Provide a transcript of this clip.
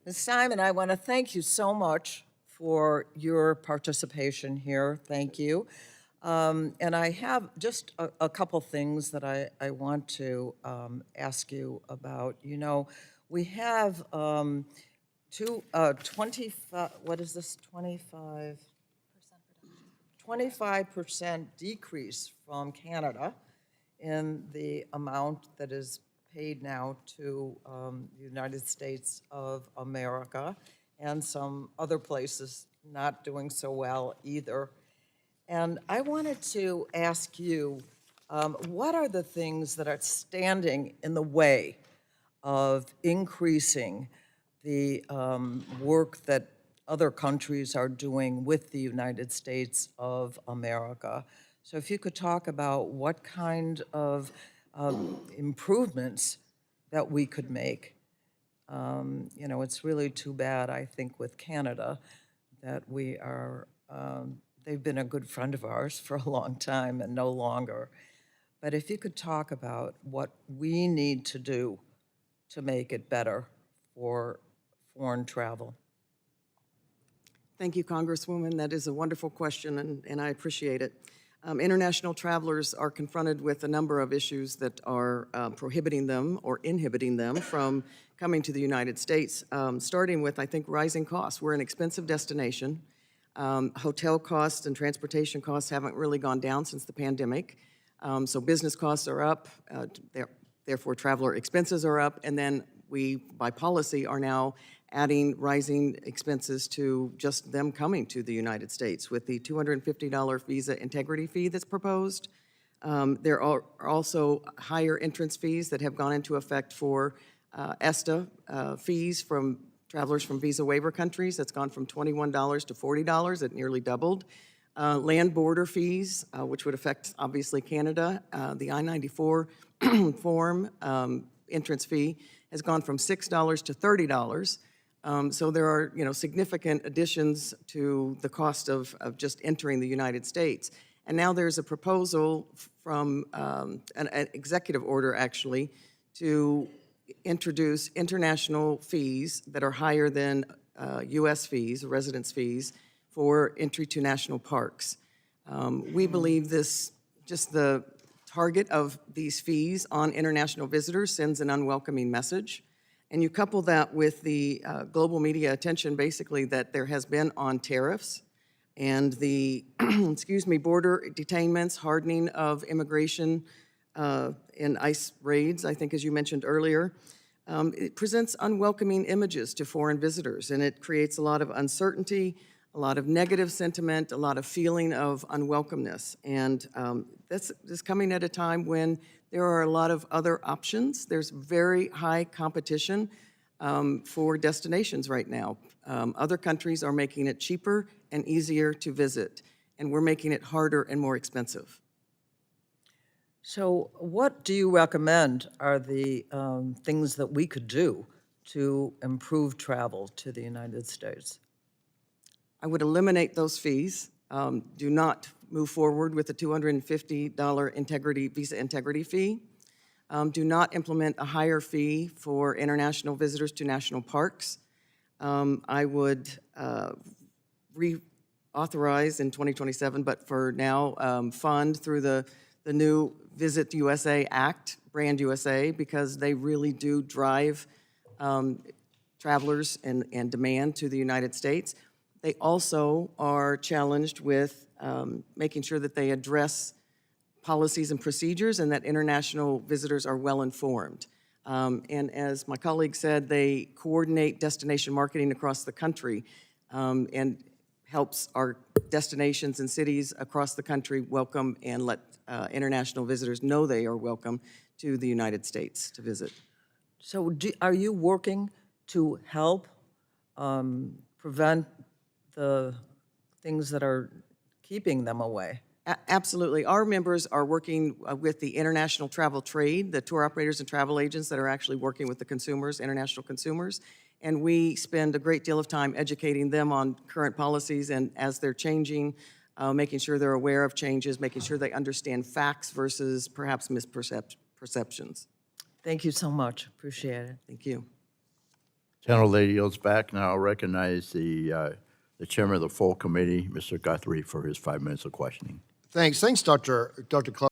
Ms. Simon, I want to thank you so much for your participation here. Thank you. And I have just a couple things that I want to ask you about. You know, we have 25, what is this, 25% decrease from Canada in the amount that is paid now to the United States of America, and some other places not doing so well either. And I wanted to ask you, what are the things that are standing in the way of increasing the work that other countries are doing with the United States of America? So if you could talk about what kind of improvements that we could make. You know, it's really too bad, I think, with Canada that we are, they've been a good friend of ours for a long time and no longer. But if you could talk about what we need to do to make it better for foreign travel. Thank you, Congresswoman. That is a wonderful question, and I appreciate it. International travelers are confronted with a number of issues that are prohibiting them or inhibiting them from coming to the United States, starting with, I think, rising costs. We're an expensive destination. Hotel costs and transportation costs haven't really gone down since the pandemic. So business costs are up, therefore traveler expenses are up, and then we, by policy, are now adding rising expenses to just them coming to the United States with the $250 visa integrity fee that's proposed. There are also higher entrance fees that have gone into effect for ESTA fees from travelers from visa waiver countries. That's gone from $21 to $40. It nearly doubled. Land border fees, which would affect, obviously, Canada. The I-94 form entrance fee has gone from $6 to $30. So there are, significant additions to the cost of just entering the United States. And now there's a proposal from an executive order, actually, to introduce international fees that are higher than U.S. fees, residence fees, for entry to national parks. We believe just the target of these fees on international visitors sends an unwelcoming message. And you couple that with the global media attention, basically, that there has been on tariffs and the, border detainments, hardening of immigration and ICE raids, I think, as you mentioned earlier. It presents unwelcoming images to foreign visitors, and it creates a lot of uncertainty, a lot of negative sentiment, a lot of feeling of unwelcomeness. And this is coming at a time when there are a lot of other options. There's very high competition for destinations right now. Other countries are making it cheaper and easier to visit, and we're making it harder and more expensive. So what do you recommend are the things that we could do to improve travel to the United States? I would eliminate those fees. Do not move forward with the $250 visa integrity fee. Do not implement a higher fee for international visitors to national parks. I would reauthorize in 2027, but for now, fund through the new Visit USA Act, Brand USA, because they really do drive travelers and demand to the United States. They also are challenged with making sure that they address policies and procedures and that international visitors are well informed. And as my colleague said, they coordinate destination marketing across the country and helps our destinations and cities across the country welcome and let international visitors know they are welcome to the United States to visit. So are you working to help prevent the things that are keeping them away? Absolutely. Our members are working with the international travel trade, the tour operators and travel agents that are actually working with the consumers, international consumers, and we spend a great deal of time educating them on current policies and as they're changing, making sure they're aware of changes, making sure they understand facts versus perhaps misperceptions. Thank you so much. Appreciate it. Thank you. Gentle lady yields back. Now I'll recognize the chairman of the full committee, Mr. Guthrie, for his 5 minutes of questioning. Thanks, Dr. Clark.